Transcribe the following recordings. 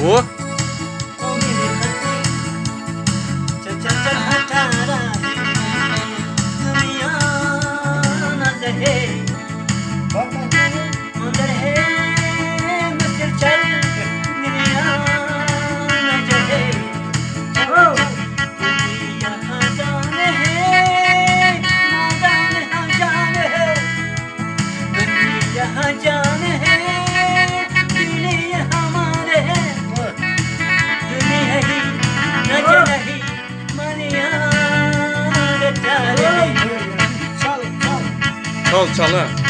वो çal çal ha.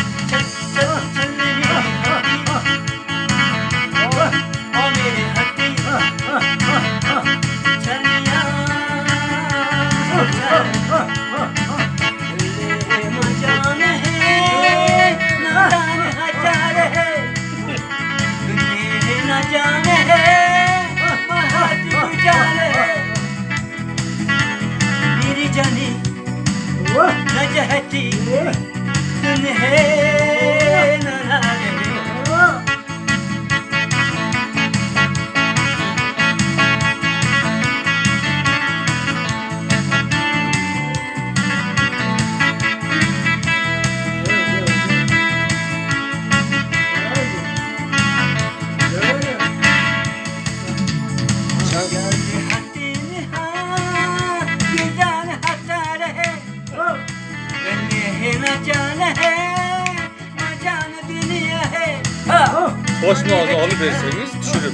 Boş mu oldu alıverseniz düşürüp.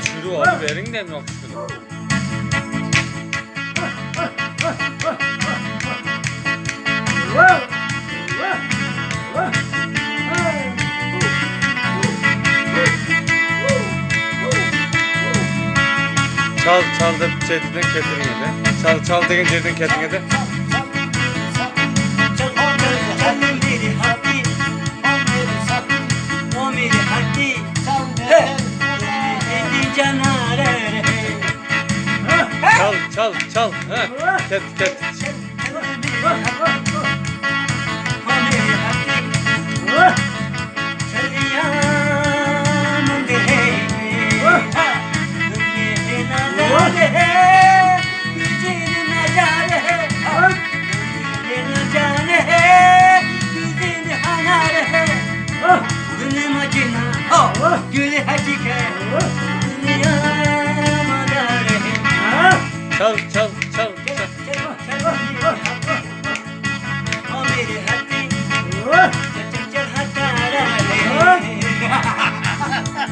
Düşürüp alıverin de mi yok şunu? Çal çal da şeyden ketirine de. Çal çal degen yerden ketirine de. Çal çal çal ha. Ket ket. Gül